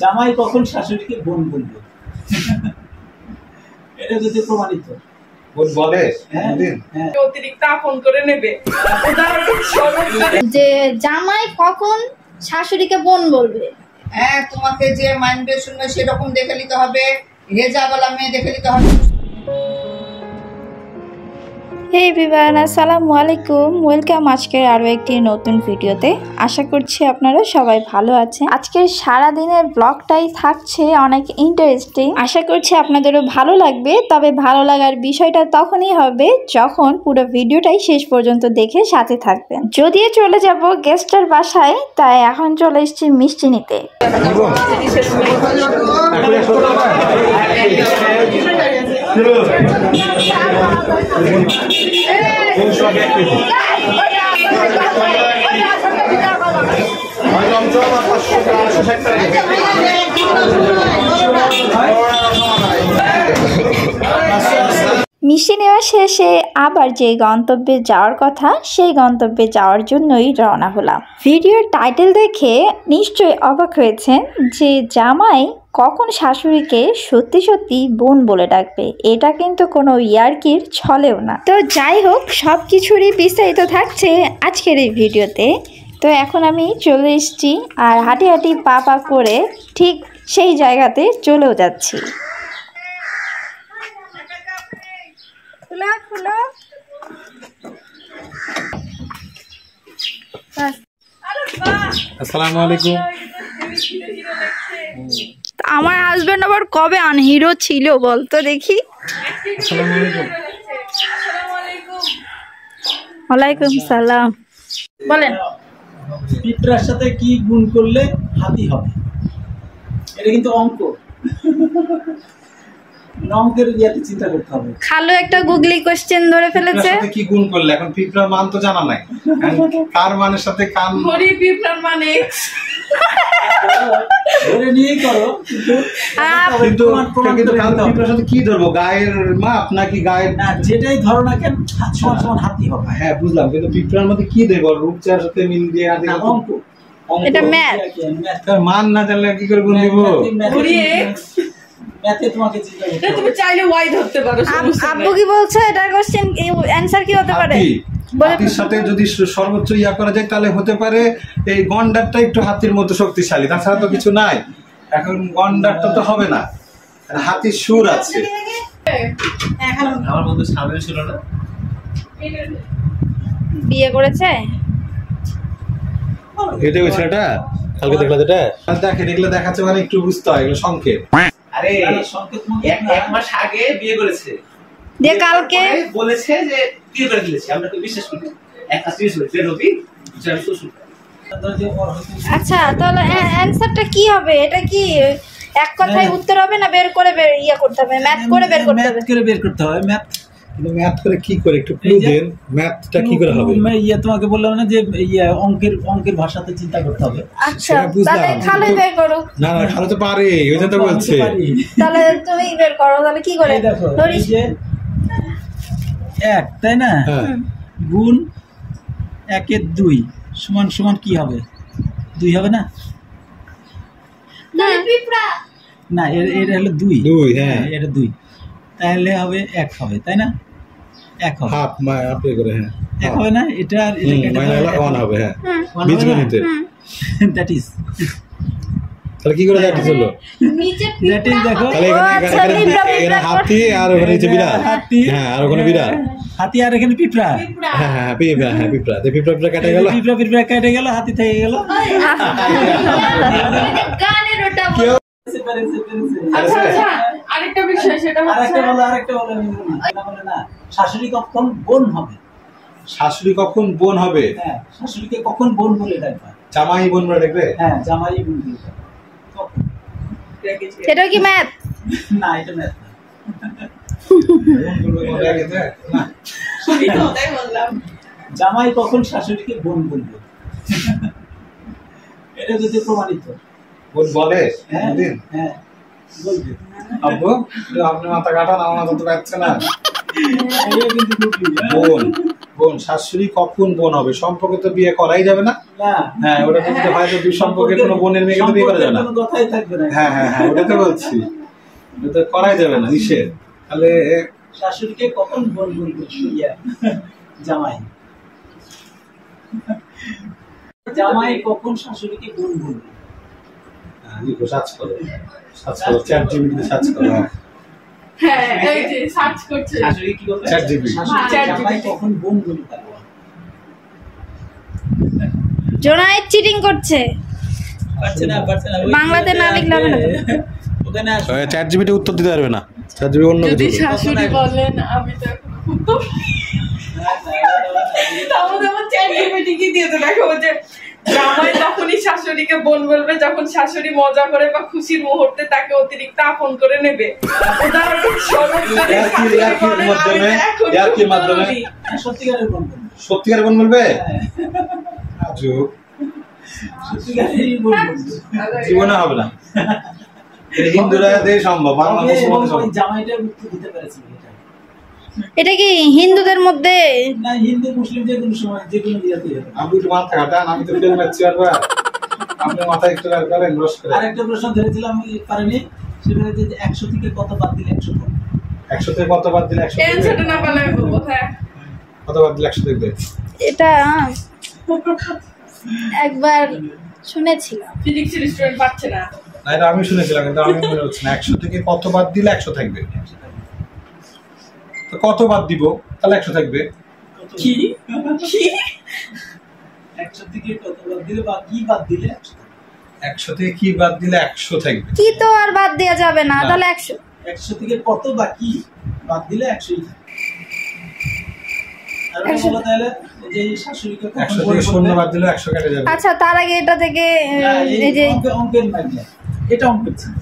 জামাই কখন শাশুড়িকে বোন বলবে? এটা যদি প্রমাণিত বোন বলে অতিরিক্ত আপন করে নেবে। যে জামাই কখন শাশুড়িকে বোন বলবে? হ্যাঁ, তোমাকে যে মানবে শুনবে সেরকম দেখে নিতে হবে, রেজাওয়ালা মেয়ে দেখে নিতে হবে। হে এভরিওয়ান, আসসালামু আলাইকুম। ওয়েলকাম আজকের আরও একটি নতুন ভিডিওতে। আশা করছি আপনারা সবাই ভালো আছেন। আজকের সারাদিনের ব্লগটাই থাকছে অনেক ইন্টারেস্টিং। আশা করছি আপনাদেরও ভালো লাগবে। তবে ভালো লাগার বিষয়টা তখনই হবে যখন পুরো ভিডিওটাই শেষ পর্যন্ত দেখে সাথে থাকবেন। যদিও চলে যাব গেস্টের বাসায়, তাই এখন চলে এসেছি মিষ্টি নিতে। মিষ্টি নেওয়া শেষে আবার যে গন্তব্যে যাওয়ার কথা সেই গন্তব্যে যাওয়ার জন্যই রওনা হলাম। ভিডিওর টাইটেল দেখে নিশ্চয়ই অবাক হয়েছেন যে জামাই কখন শাশুড়িকে সত্যি সত্যি বোন বলে ডাকবে। এটা কিন্তু কোনো ইয়ার্কির ছলেও না। তো যাই হোক, সব কিছুরই বিস্তারিত থাকছে আজকের এই ভিডিওতে। তো এখন আমি চলে এসেছি আর হাঁটি হাঁটি পা পা করে ঠিক সেই জায়গাতে চলেও যাচ্ছি। আসসালামু আলাইকুম। আমার হাজবেন্ড আবার কবে আনহিরো ছিল বলতো দেখি। আসসালামু আলাইকুম। ওয়ালাইকুম সালাম। বলেন, পিঁপড়ার সাথে কি গুণ করলে হাতি হবে? এটা কিন্তু অঙ্ক, অঙ্কের ইয়াতে চিন্তা করতে হবে। খালু একটা গুগলি কোশ্চেন ধরে ফেলেছে। সাথে কি গুণ করলে? এখন পিঁপড়ার মান তো জানা নাই। কার মানের সাথে কান হরি পিঁপড়ার মানে ধরে নিয়েই করো, কিন্তু পিঁপড়ার সাথে কি ধরবো? গায়ের মাপ নাকি গায়ের? না, যেটাই ধরো না কেন সমান সমান হাতি হবে। হ্যাঁ বুঝলাম, কিন্তু পিঁপড়ার মধ্যে কি দেবো? রূপচার সাথে মিল দিয়ে হাতে অঙ্ক, এটা ম্যাথ। তার মান না জানলে কি করে গুণ দিব? হরি এক্স ম্যাথে তোমাকে চিন্তা করতে হবে। তুমি চাইলে ওয়াই ধরতে পারো। আব্বু কি বলছে এটার কোশ্চেন অ্যানসার কি হতে পারে? হাতির সাথে যদি সর্বোচ্চ ইয়া করা যায় তাহলে হতে পারে এই গন্ডারটা একটু হাতির মতো শক্তিশালী, তাছাড়া তো কিছু নাই। এখন গন্ডারটা তো হবে না, হাতির সুর আছে। আমার বন্ধু সামনে ছিল না, বিয়ে করেছে। এটা ওই ছেলেটা কালকে দেখলা যেটা দেখেন, এগুলো দেখাচ্ছে মানে একটু বুঝতে হয়, এগুলো সংকেত। আরে এক মাস আগে বিয়ে করেছে, যে কালকে বলেছে যে বিয়ে করে ফেলেছে। আমরা তো বিশ্বাস করি এক কাজ করেছে রবি শ্বশুর। আচ্ছা, তাহলে অ্যানসারটা কি হবে? এটা কি এক কথায় উত্তর হবে না বের করে ইয়া করতে হবে? ম্যাথ করে বের করতে হবে। ম্যাথ করে বের করতে হবে। ম্যাথ কিন্তু ম্যাথ করে কি করে একটু ক্লু দেন, ম্যাথটা কি করে হবে? তোমাকে বললাম না যে অঙ্কের ভাষাতে চিন্তা করতে হবে। আচ্ছা, তাহলে খালু বের করো। না না, খালু তো পারে, ওই জন্য তো বলছে। তাহলে তুমি বের করো, তাহলে কি করে? দেখো, এই যে এক, তাই না, গুণ 1 এর 2 সমান সমান কি হবে? 2 হবে না? না, এর হলো 2। হ্যাঁ, এটা 2, তাহলে হবে 1 হবে, তাই না? 1 হবে, হাফ আপনি করে। হ্যাঁ, 1 হবে না? এটা আর এটা কেটে মানে 1 হবে। হ্যাঁ, বীজগণিতে দ্যাট ইজ। তাহলে কি করে দ্যাট ইজ হলো? দ্যাট ইজ দেখো, তাহলে এখানে হাতি আর ওখানে নিচে বিড়াল। হাতি, হ্যাঁ, আর ওখানে বিড়াল। হাতি আর এখানে পিঁপড়া। হ্যাঁ হ্যাঁ, পিঁপড়া। হ্যাঁ, পিঁপড়া পিঁপড়া কেটে গেল, পিঁপড়া কেটে গেল, হাতি থেকে গেল। আরেকটা বিষয়, সেটা আরেকটা বলো না, শাশুড়ি কখন বোন হবে? শাশুড়ি কখন বোন হবে? হ্যাঁ, শাশুড়িকে কখন বোন বলে ডাকবা? জামাই বোন বলে ডাকবে? হ্যাঁ, জামাই বোন বলে ডাকবে। কখন? সেটা কি ম্যাথ? না, এটা ম্যাথ না। জামাই কখন শাশুড়িকে বোন বলবে? এটা যদি প্রমাণিত। বোন বলে? হ্যাঁ হ্যাঁ, বলবে। আব্বু আপনি মাথা কাটান, আমার মাথা তো কাটছে না। এটা কিন্তু খুব বোন বোন শাশুড়ি কখন বোন হবে? সম্পর্কে তো বিয়ে করাই যাবে না। না হ্যাঁ, ওটা তো যদি হয় তো দুই সম্পর্কে কোনো বোনের মেয়েকে তো বিয়ে করা যাবে না। কোনো কথাই থাকবে না। হ্যাঁ হ্যাঁ হ্যাঁ, ওটা তো বলছি, ওটা তো করাই যাবে না, নিষেধ। তাহলে শাশুড়িকে কখন বোন বলবে? জামাই জামাই কখন শাশুড়িকে বোন বলবে? সার্চ করো, চ্যাট জিপিটিতে সার্চ করো। হ্যাঁ এই যে সার্চ করছে। শাশুড়ি কি বলবে? Chat GPT. জামাই কখন বোন বলবে? জোনায়েদ চিটিং করছে। পারছে না। বাংলাতে না লিখলে হবে না তো। ওখানে আসবে। চ্যাট জিপিটি উত্তর দিতে পারবে না, চ্যাট জিপিটি অন্য যদি কিছু। শাশুড়ি বলেন আমি তো এখন উত্তর তাহলে আমার চ্যাট জিপিটি কি দিয়েছে দেখো যে জামাই তখনই শাশুড়িকে বোন বলবে যখন শাশুড়ি মজা করে বা খুশির মুহূর্তে তাকে অতিরিক্ত আপন করে নেবে। উদাহরণস্বরূপ যদি শাশুড়ি বলেন, আমি তো এখনই এর কি মাধ্যমে? উত্তর দিই। সত্যিকারের বোন বলবে। সত্যিকারের বোন বলবে? আজব, সত্যিকারেরই বোন বলবে। জীবনে হবে না। এটা হিন্দুরা দিয়ে সম্ভব, বাংলা এবং মুসলমান ওই সম্ভব। জামাইটা মুক্তি দিতে পেরেছিল এটা। এটা কি হিন্দুদের মধ্যে? না, হিন্দু মুসলিম যে কোনো সময় যে কোনো বিয়েতে হবে। আমি একটু মাথা কাটান, আমি তো ফেল মারছি বারবার। আপনি মাথা একটু বের করেন, রস করে। আরেকটা প্রশ্ন ধরেছিলাম পারেনি, সেটা হচ্ছে যে 100 থেকে কত বাদ দিলে 100 হবে? 100 থেকে কত বাদ দিলে 100 এই থাকবে? ছোট না পারলে আমি বলবো। হ্যাঁ কত বাদ দিলে 100 থাকবে? এটা একবার শুনেছিলাম। ফিজিক্স স্টুডেন্ট পাচ্ছে না। না, এটা আমি শুনেছিলাম, কিন্তু আমি মনে হচ্ছে না। 100 থেকে কত বাদ দিলে 100 থাকবে? তো কত বাদ দিব তাহলে 100 থাকবে? কি কি 100 থেকে কত বাদ দিলে বা কি বাদ দিলে 100 হবে? 100 থেকে কি বাদ দিলে 100 থাকবে? কি তো আর বাদ দেওয়া যাবে না, তাহলে 100। 100 থেকে কত বা কি বাদ দিলে 100ই থাকে। আর ওটা 100 বলো তাহলে যে শাশুড়িকে কখন 100 বোন থেকে শূন্য বলবে? বাদ দিলে 100 কেটে যাবে। আচ্ছা, তার আগে এটা থেকে না, এই যে অঙ্কের মাধ্যমে এটা অঙ্কের ছিল।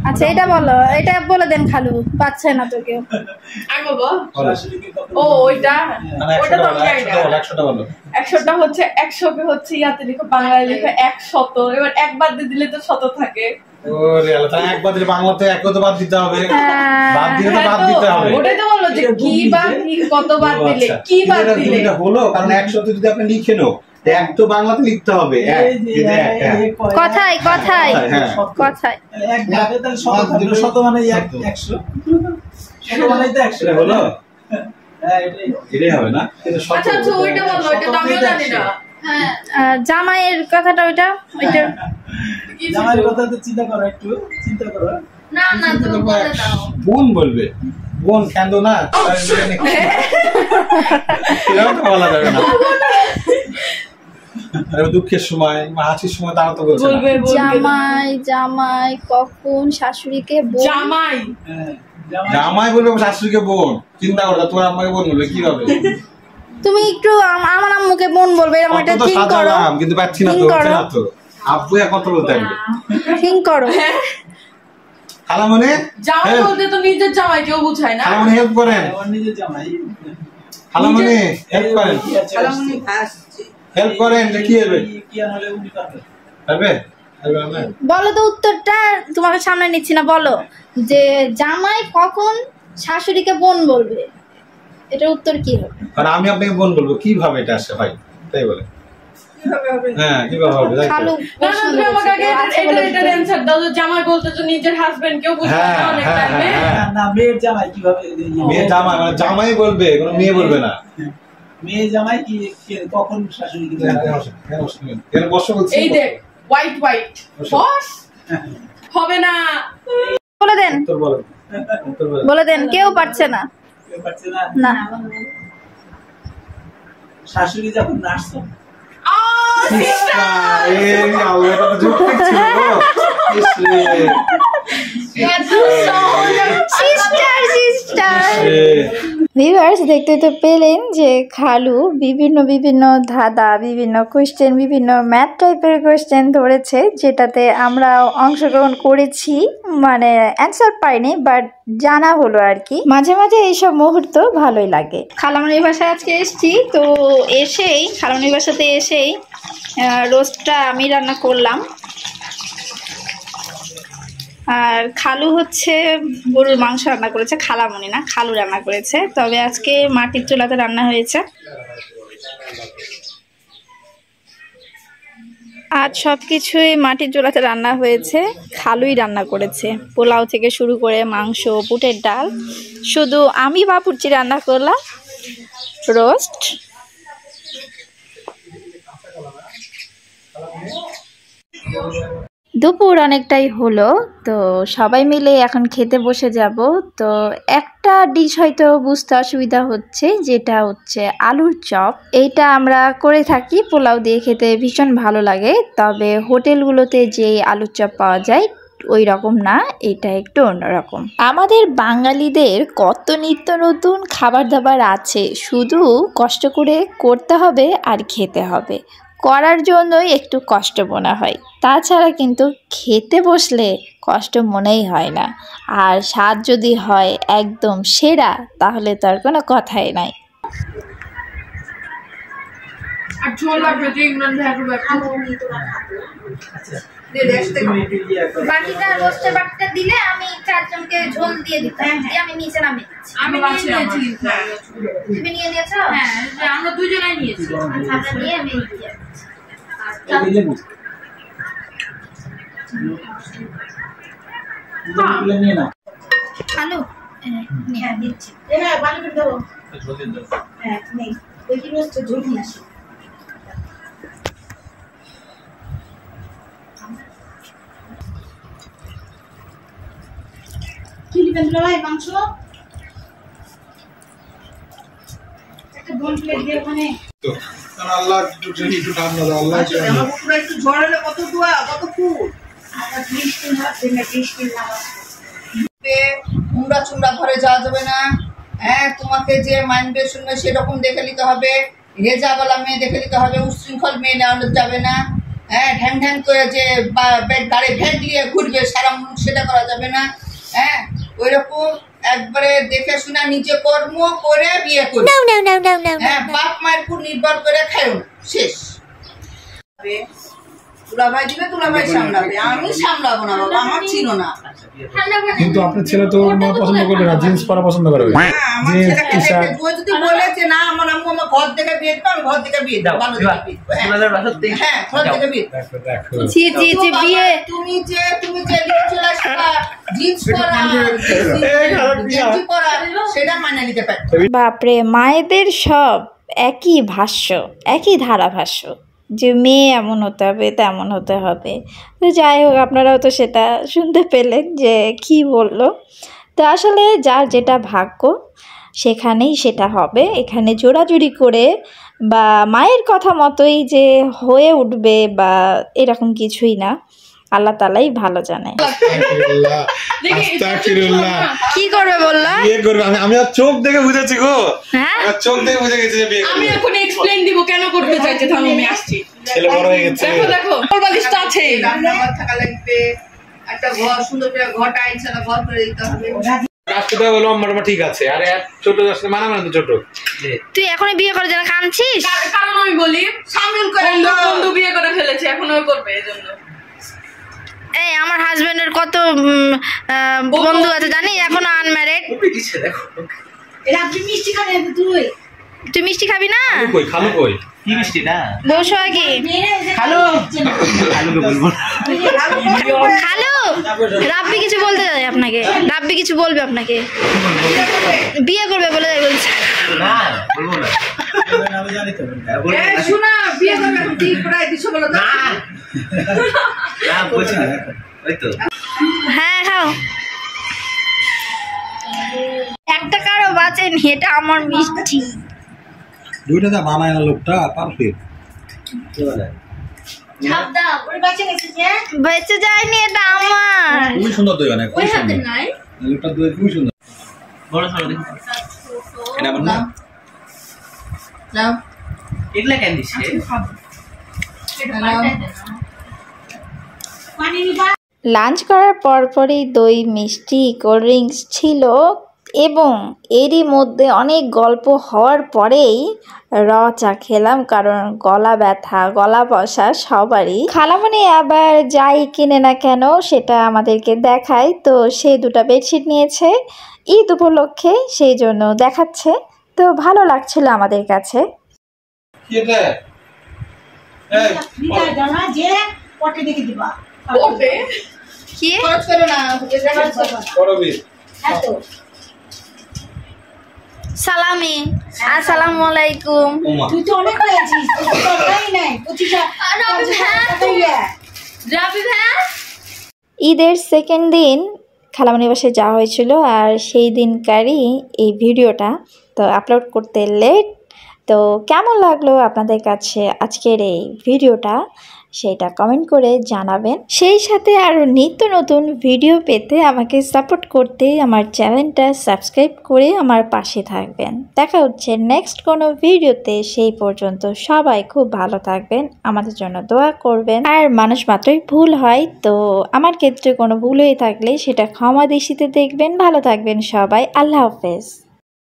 আচ্ছা এটা বলো, এটা বলে দেন খালু, পাচ্ছে না তো কেউ। আমি বলবো। বলো। শাশুড়িকে কখন ও ওইটা মানে ওইটা 100টা তো বলো, আমি জানি 100টা বলো, না। 100টা বলো। 100টা হচ্ছে 100 হচ্ছে ইয়াতে লিখো, বাংলায় লিখো 100। এবার এক বাদ দিয়ে দিলে তো 100 থাকে। ওরে আল্লাহ, তাহলে এক বাদ দিলে বাংলাতে এক কত বাদ দিতে হবে? হ্যাঁ। বাদ দিলে তো হ্যাঁ বাদ তো, দিতে হবে। ওটাই তো বললো যে এটা কি বুদ্ধি বাদ যে- কি কত বাদ ও দিলে আচ্ছা। কি বাদ এটা দিলে। এটা হলো, কারণ 100 যদি আপনি লিখে নো, এক তো বাংলাতে লিখতে হবে, এক, এই যে এই যে এক, এক। কথায় কথায় হ্যাঁ। কথায় এক ভাগে তাহলে 100 থাকলো, 100 মানে 100 100 মানে তো 100 সেটা হলো? হ্যাঁ, এটাই হবে। এটাই হবে না? কিন্তু শত আচ্ছা আচ্ছা ওইটা বললো, ওইটা তো আমিও জানি না। হ্যাঁ জামাইয়ের কথাটা ওইটা কি জামাইয়ের কথা তো চিন্তা করো, একটু চিন্তা করো। না না তুমি বলে দাও। বোন বলবে, বোন কেন না? এরকম তো বলা যাবে না। আর দুঃখের সময় বা হাসির সময় তারা তো বলছে না। বলবে বলবে। জামাই জামাই কখন শাশুড়িকে বোন? জামাই হ্যাঁ, জামাই বলবে শাশুড়িকে বোন, চিন্তা করো, তোমার আম্মাকে বোন বলবে কি হবে? তুমি একটু আমার আম্মুকে বোন বলবে, এরকম কত একটা তো থিঙ্ক করো, সাজালাম, কিন্তু পাচ্ছি না তো, Think হচ্ছে করো। না তো। আব্বু এক কত বলতে হবে? থিঙ্ক করো। খালামণি, জামাই বলতে তো নিজের জামাইকেও বুঝায় না। খালামণি হেল্প করেন, আমার নিজের জামাই। খালামণি হেল্প করেন, কি আছে? খালামুনি ভাসছে। হেল্প করেন, যে কি হবে? কি আর হলে উনি পারবে। পারবে? পারবে না? বলো তো উত্তরটা, তোমাকে সামনে নিচ্ছি না, বলো যে জামাই কখন শাশুড়িকে বোন বলবে, এটার উত্তর কি হবে? কারণ আমি আপনাকে বোন বলবো, কিভাবে এটা আসে ভাই? তাই বলে। কিভাবে হবে? হ্যাঁ, কিভাবে হবে? তাই তো? খালু না না তুমি আমাকে আগে এটার অ্যানসার দাও। যে জামাই বলতে তো নিজের হাজবেন্ড কেও বুঝায় না হ্যাঁ, অনেক হ্যাঁ, টাইমে। হ্যাঁ। না, না, মেয়ের জামাই কিভাবে মেয়ে জামাই, মানে জামাই বলবে, কোনো মেয়ে বলবে না। মেয়ে জামাই কখন শাশুড়িকে কেন বসো বলছি? এই দেখ হোয়াইট হোয়াইট বস হবে না। বলে দেন, উত্তর বলেন, উত্তর বলেন। বলে দেন, কেউ পারছে না। কেউ পারছে না। না শাশুড়ি যখন নার্স হবে। এই আল্লাহ, এটা তো যৌক্তিক ছিল গো। ইস রে, সিস্টার সিস্টার। রে। ভিউয়ার্স, দেখতে তো পেলেন যে খালু বিভিন্ন ধাঁধা, বিভিন্ন কোশ্চেন, বিভিন্ন ম্যাথ টাইপের কোশ্চেন ধরেছে, যেটাতে আমরা অংশগ্রহণ করেছি, মানে অ্যান্সার পাইনি, বাট জানা হলো আর কি। মাঝে মাঝে এইসব মুহূর্ত ভালোই লাগে। খালামণির বাসায় আজকে এসেছি, তো এসেই খালামণির বাসাতে এসেই রোস্টটা আমি রান্না করলাম, আর খালু হচ্ছে গরুর মাংস রান্না করেছে। খালামণি না, খালু রান্না করেছে। তবে আজকে মাটির চুলাতে রান্না হয়েছে। আজ সব কিছুই মাটির চুলাতে রান্না হয়েছে। খালুই রান্না করেছে, পোলাও থেকে শুরু করে মাংস, বুটের ডাল। শুধু আমি বাপুরচি রান্না করলাম রোস্ট। দুপুর অনেকটাই হলো, তো সবাই মিলে এখন খেতে বসে যাব। তো একটা ডিশ হয়তো বুঝতে অসুবিধা হচ্ছে, যেটা হচ্ছে আলুর চপ। এইটা আমরা করে থাকি, পোলাও দিয়ে খেতে ভীষণ ভালো লাগে। তবে হোটেলগুলোতে যে আলুর চপ পাওয়া যায় ওই রকম না, এটা একটু অন্যরকম। আমাদের বাঙালিদের কত নিত্য নতুন খাবার দাবার আছে, শুধু কষ্ট করে করতে হবে আর খেতে হবে। করার জন্যই একটু কষ্ট মনে হয়, তাছাড়া কিন্তু খেতে বসলে কষ্ট মনেই হয় না। আর স্বাদ যদি হয় একদম সেরা, তাহলে তার কোনো কথাই নাই। আর ঝোল লাগবে যে ইমরান ভাইয়ের বাকিটা রোস্টের বাকিটা দিলে আমি 4 জনকে ঝোল দিয়ে দিতাম। আমি নিচে নামিয়ে দিচ্ছি। আমি নিয়েছি। তুমি নিয়ে নিয়েছো? হ্যাঁ, আমরা দুজনেই নিয়েছি। আচ্ছা, আমরা নিয়ে আমি দিয়ে নিয়ে নাও। আলু হ্যাঁ দিচ্ছি। হ্যাঁ নেই, ওই কি রোস্টের ঝোল নিয়ে আসি। কি নেবেন ভাই? মাংস একটা গোল প্লেট দিয়ে ওখানে। আল্লাহ একটু ঠান্ডা দাও, আল্লাহ একটু ঝড় হলে কত দোয়া, কত ফুল। আমরা 20 দিন ভাবছি না, 20 দিন নামাজ উমরা চুমরা ঘরে যাওয়া যাবে না। হ্যাঁ, তোমাকে যে মানবে শুনবে সেরকম দেখে নিতে হবে। রেজাওয়ালা মেয়ে দেখে নিতে হবে, উশৃঙ্খল মেয়ে নেওয়া যাবে না। হ্যাঁ, ঢ্যাং ঢ্যাং করে যে গাড়ি ভ্যাট নিয়ে ঘুরবে সারা মুখ, সেটা করা যাবে না। হ্যাঁ, ওই রকম একবারে দেখে শুনে নিজে কর্ম করে বিয়ে করবে। হ্যাঁ, বাপ মায়ের উপর নির্ভর করে খায়ও না, শেষ। তুলাভাই দিবে, তুলাভাই সামলাবে, আমি সামলাবো না বাবা, আমার ছিল না। কিন্তু আপনার ছেলে তো ওর মা পছন্দ করবে না, জিন্স পরা পছন্দ করবে। আমার ছেলেকে দেখে তুই যদি বলেছে না আমার আম্মু আমার ঘর থেকে বিয়ে দিবে, আমি ঘর থেকে বিয়ে দেবো, ভালো থেকে বিয়ে দেবো। হ্যাঁ, ঘর থেকে বিয়ে দেবো। জি জি জি, বিয়ে তুমি যে নিয়ে চলে আসবা জিন্স পরা, গেঞ্জি পরা, সেটা মানে নিতে পারি। বাপরে, মায়েদের সব একই ভাষ্য, একই ধারাভাষ্য, যে মেয়ে এমন হতে হবে, তেমন হতে হবে। তো যাই হোক, আপনারাও তো সেটা শুনতে পেলেন যে কি বলল। তো আসলে যার যেটা ভাগ্য সেখানেই সেটা হবে। এখানে জোরাজুরি করে বা মায়ের কথা মতোই যে হয়ে উঠবে বা এরকম কিছুই না, আল্লাহ তাআলাই ভালো জানে। কি করবে বললা? বিয়ে করবে। আমি আর চোখ দেখে বুঝেছি গো, হ্যাঁ, আমার চোখ দেখে বুঝে গেছি যে বিয়ে আমি করবে। এখন এক্সপ্লেইন দিব কেন করতে চাইছে। থামো, আমি আসছি। ছেলে বড় হয়ে গেছে। দেখো দেখো, ওর বালিশটা আছে। রান্নাঘর থাকা লাগবে, একটা ঘর সুন্দর করে ঘর টাইলস ঘর করে দিতে হবে। রাস্তাটা হলো লম্বা ঠিক আছে, আরে ছোট আসলে মানামানি তো ছোট। তুই এখনই বিয়ে করার জন্য কাঁদছিস? কারণ আমি বলি সামিল করে বন্ধু বিয়ে করে ফেলেছে, এখন ও করবে এজন্য। এই আমার হাজবেন্ডের কত বন্ধু আছে জানি, এখনো আনম্যারিড। দেখো রাত্রি মিষ্টি খাবে তুই। তুই মিষ্টি খাবি না? কই খালু কই? কি মিষ্টি না বসো কি হ্যালো হ্যালোকে বলবো না। খালু, রাব্বি কিছু বলতে চাই আপনাকে, রাব্বি কিছু বলবে আপনাকে, বিয়ে করবে বলে বলছে। না বলবো না। আমি জানি তো। বলবো না। শোনা বিয়ে করবে, এখন ঠিক করে দিছো বলো তো। না না বলছি না, ওই তো হ্যাঁ খাও, একটা কারো বাঁচেন, এটা আমার মিষ্টি। দুইটা যা বানায় না লোকটা পারফেক্ট। ছাপ দাও, ওর বাচ্চা গেছে যে বেঁচে যায়নি, এটা আমার। খুবই সুন্দর দই অনেক, ওই খুবই হাতে সুন্দর নাই। লোকটা দই খুবই সুন্দর। বড় সরো দেখো এটা আমার না নাও এগুলা কেন দিছে? পানি নিবা। লাঞ্চ করার পরপরই দই, মিষ্টি, কোল্ড ড্রিঙ্কস ছিল এবং এরই মধ্যে অনেক গল্প হওয়ার পরেই চা খেলাম, কারণ গলা ব্যথা, গলা বসা সবারই। খালামণি আবার যাই কিনে না কেন সেটা আমাদেরকে দেখায়, তো সে 2টা বেডশিট নিয়েছে ঈদ উপলক্ষে, সেই জন্য দেখাচ্ছে। তো ভালো লাগছিল আমাদের কাছে। কি এটা? এই, নিতাই জানা যে পটে দেখে দিবা পটে কি খরচ করো না করবি এত সালামি আসসালামু আলাইকুম। ওমা তুই তো অনেক পেয়েছিস তোর তো দরকারই নাই 25 ঈদের সেকেন্ড দিন খালামণির বাসায় যাওয়া হয়েছিল, আর সেই দিনকারই এই ভিডিওটা তো আপলোড করতে লেট। তো কেমন লাগলো আপনাদের কাছে আজকের এই ভিডিওটা সেটা কমেন্ট করে জানাবেন। সেই সাথে আরও নিত্য নতুন ভিডিও পেতে আমাকে সাপোর্ট করতে আমার চ্যানেলটা সাবস্ক্রাইব করে আমার পাশে থাকবেন। দেখা হচ্ছে নেক্সট কোনো ভিডিওতে, সেই পর্যন্ত সবাই খুব ভালো থাকবেন, আমাদের জন্য দোয়া করবেন। আর মানুষ মাত্রই ভুল হয়, তো আমার ক্ষেত্রে কোনো ভুল হয়ে থাকলে সেটা ক্ষমা দৃষ্টিতে দেখবেন। ভালো থাকবেন সবাই, আল্লাহ হাফেজ।